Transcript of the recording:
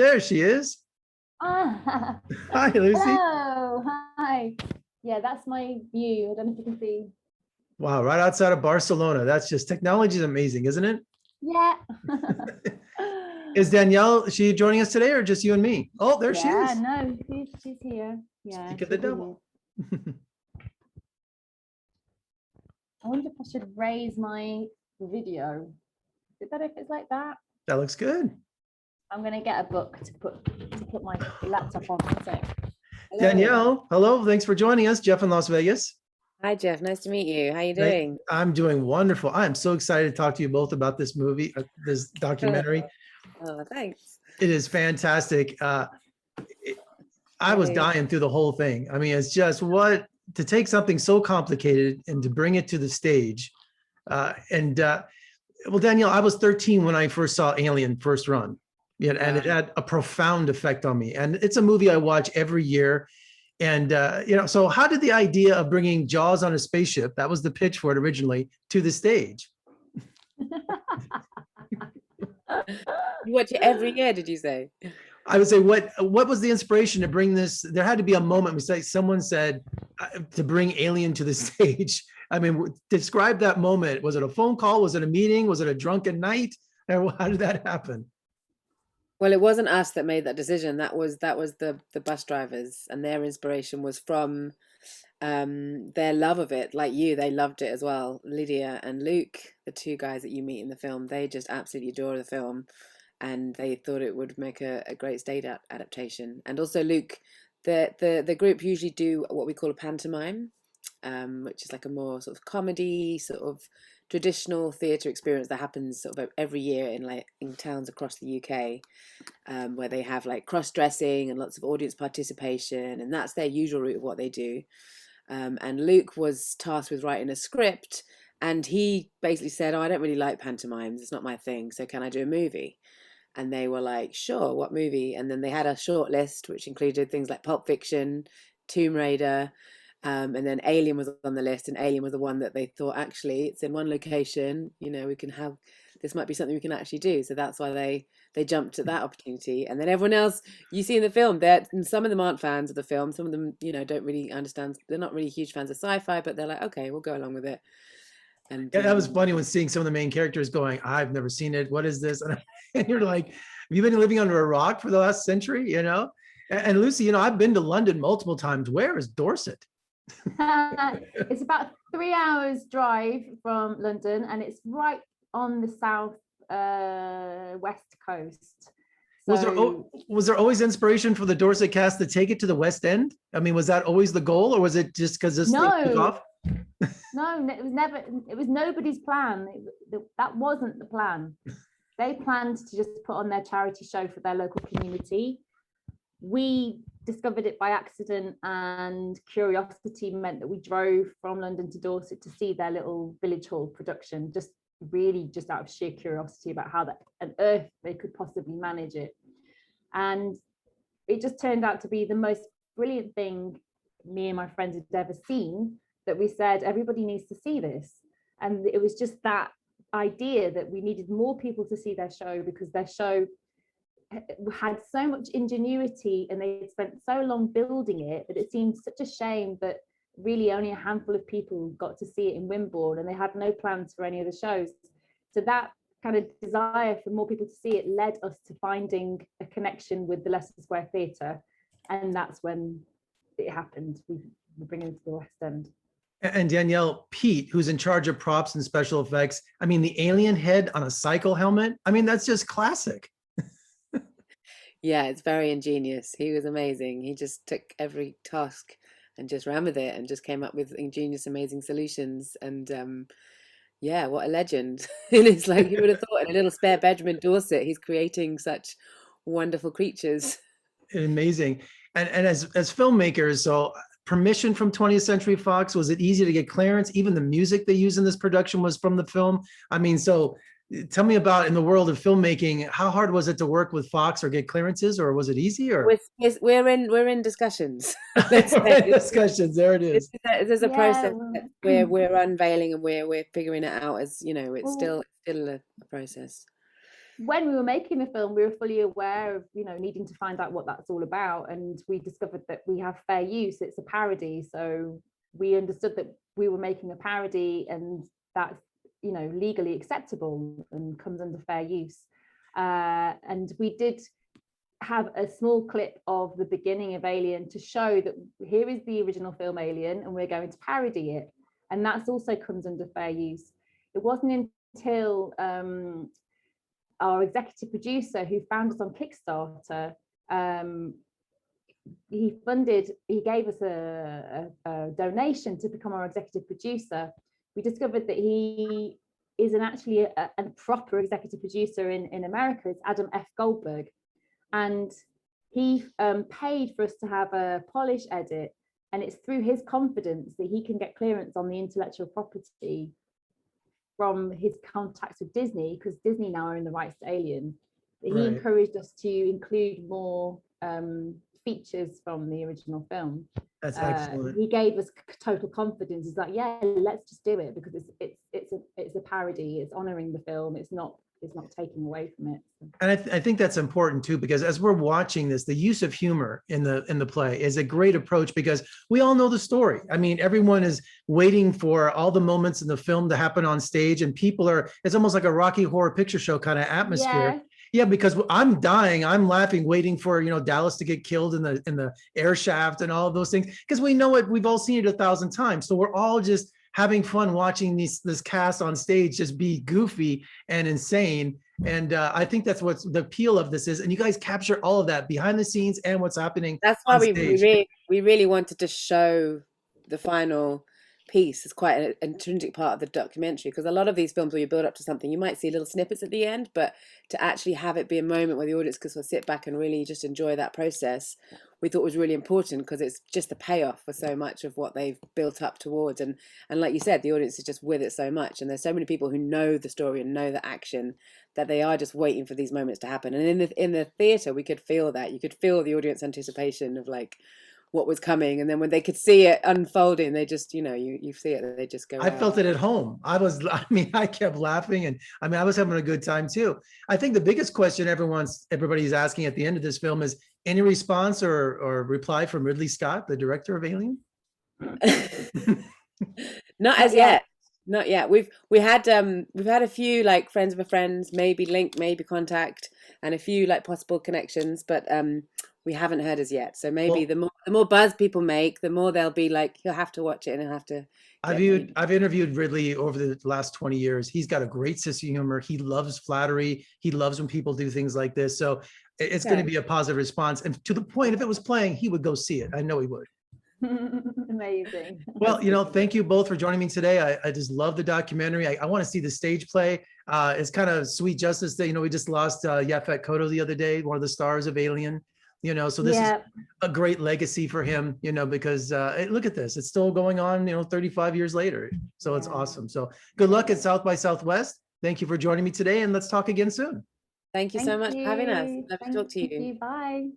There she is. Ah, Hi, Lucy. hello, hi. Yeah, that's my view. I don't know if you can see. Wow, right outside of Barcelona. That's just technology is amazing, isn't it? Yeah. Is Danielle, she joining us today or just you and me? Oh, there she Yeah, is. no, she's here. Yeah, Speak of the she'll be here. devil. I wonder if I should raise my video. Is it better if it's like that? That looks good. I'm gonna get a book to put my laptop on. One sec. Hello. Danielle, hello. Thanks for joining us. Jeff in Las Vegas. Hi, Jeff. Nice to meet you. How you doing? I'm doing wonderful. I'm so excited to talk to you both about this movie, this documentary. Oh, thanks. It is fantastic. I was dying through the whole thing. I mean, it's just to take something so complicated and to bring it to the stage. Well, Danielle, I was 13 when I first saw Alien first run. Yeah, and it had a profound effect on me. And it's a movie I watch every year. And, so how did the idea of bringing Jaws on a spaceship, that was the pitch for it originally, to the stage? You watch it every year, did you say? I would say, what was the inspiration to bring this? There had to be a moment, someone said, to bring Alien to the stage. I mean, describe that moment. Was it a phone call? Was it a meeting? Was it a drunken night? How did that happen? Well, it wasn't us that made that decision. That was the bus drivers, and their inspiration was from their love of it. Like you, they loved it as well. Lydia and Luke, the two guys that you meet in the film, they just absolutely adore the film, and they thought it would make a great stage adaptation. And also Luke, the group usually do what we call a pantomime, which is like a more sort of comedy, sort of traditional theatre experience that happens sort of every year in towns across the UK, where they have like cross-dressing and lots of audience participation, and that's their usual route of what they do. And Luke was tasked with writing a script, and he basically said, "Oh, I don't really like pantomimes, it's not my thing, so can I do a movie?" And they were like, "Sure, what movie?" And then they had a short list which included things like Pulp Fiction, Tomb Raider, and then Alien was on the list, and Alien was the one that they thought, actually, it's in one location, we can have, this might be something we can actually do. So that's why they jumped at that opportunity. And then everyone else you see in the film, and some of them aren't fans of the film, some of them, don't really understand, they're not really huge fans of sci-fi, but they're like, okay, we'll go along with it. And yeah, that was funny when seeing some of the main characters going, I've never seen it, what is this? And you're like, have you been living under a rock for the last century? And Lucy, I've been to London multiple times. Where is Dorset? It's about 3 hours drive from London, and it's right on the south west coast. So, was there always inspiration for the Dorset cast to take it to the West End? I mean, was that always the goal, or was it just because this thing took off? No, it was never. It was nobody's plan. That wasn't the plan. They planned to just put on their charity show for their local community. We discovered it by accident, and curiosity meant that we drove from London to Dorset to see their little village hall production, just out of sheer curiosity about how on earth they could possibly manage it. And it just turned out to be the most brilliant thing me and my friends had ever seen, that we said, everybody needs to see this. And it was just that idea that we needed more people to see their show, because their show had so much ingenuity and they spent so long building it that it seemed such a shame that really only a handful of people got to see it in Wimborne, and they had no plans for any of the shows. So that kind of desire for more people to see it led us to finding a connection with the Leicester Square Theatre, and that's when it happened. We were bringing it to the West End. And Danielle, Pete, who's in charge of props and special effects, I mean, the alien head on a cycle helmet, I mean, that's just classic. Yeah, it's very ingenious. He was amazing. He just took every task and just ran with it and just came up with ingenious, amazing solutions. And yeah, what a legend. And it's like, who would have thought in a little spare bedroom in Dorset, he's creating such wonderful creatures. Amazing. And as filmmakers, so permission from 20th Century Fox, was it easy to get clearance? Even the music they use in this production was from the film. I mean, so tell me about, in the world of filmmaking, how hard was it to work with Fox or get clearances, or was it easy? Or we're in discussions. Discussions. There it is. There's a process where we're unveiling and we're figuring it out, as it's still a process. when we were making the film, we were fully aware of, you know, needing to find out what that's all about. And we discovered that we have fair use. It's a parody. So we understood that we were making a parody, and that's, you know, legally acceptable and comes under fair use. And we did have a small clip of the beginning of Alien to show that here is the original film Alien, and we're going to parody it. And that's also comes under fair use. It wasn't until our executive producer, who found us on Kickstarter, he gave us a donation to become our executive producer. We discovered that he isn't actually a proper executive producer in America. It's Adam F. Goldberg. And he paid for us to have a polish edit. And it's through his confidence that he can get clearance on the intellectual property from his contacts with Disney, because Disney now are in the rights to Alien. He Right. encouraged us to include more features from the original film. That's excellent. He gave us total confidence. He's like, yeah, let's just do it, because it's a parody. It's honoring the film. It's not taking away from it. And I think that's important too, because as we're watching this, the use of humor in the play is a great approach, because we all know the story. I mean, everyone is waiting for all the moments in the film to happen on stage, and it's almost like a Rocky Horror Picture Show kind of atmosphere. Yeah, because I'm dying, I'm laughing, waiting for, you know, Dallas to get killed in the air shaft and all of those things, because we know it, we've all seen it 1,000 times. So we're all just having fun watching this cast on stage just be goofy and insane. And I think that's what's the appeal of this is. And you guys capture all of that behind the scenes and what's happening. That's why we really wanted to show the final piece. It's quite an intrinsic part of the documentary, because a lot of these films where you build up to something, you might see little snippets at the end, but to actually have it be a moment where the audience can sort of sit back and really just enjoy that process, we thought was really important, because it's just a payoff for so much of what they've built up towards. And like you said, the audience is just with it so much, and there's so many people who know the story and know the action, that they are just waiting for these moments to happen. And in the theatre, we could feel that. You could feel the audience anticipation of like what was coming, and then when they could see it unfolding, they just, you know, you see it, they just go. I felt it at home. I kept laughing, and I was having a good time too. I think the biggest question everybody's asking at the end of this film is, any response or reply from Ridley Scott, the director of Alien? Not as yet. Not yet. We've had a few like friends of a friends, maybe link, maybe contact, and a few like possible connections, but we haven't heard as yet. So maybe the more buzz people make, the more they'll be like, you'll have to watch it and you'll have to. I've interviewed Ridley over the last 20 years. He's got a great sense of humor. He loves flattery. He loves when people do things like this. So it's going to be a positive response. And to the point, if it was playing, he would go see it. I know he would. Amazing. Well, you know, thank you both for joining me today. I just love the documentary. I want to see the stage play. It's kind of sweet justice that, you know, we just lost Yaphet Kotto the other day, one of the stars of Alien, you know, so this is a great legacy for him, you know, because look at this, it's still going on, you know, 35 years later. So it's awesome. So good luck at South by Southwest. Thank you for joining me today, and let's talk again soon. Thank you so much for having us. Love to talk to you. Bye.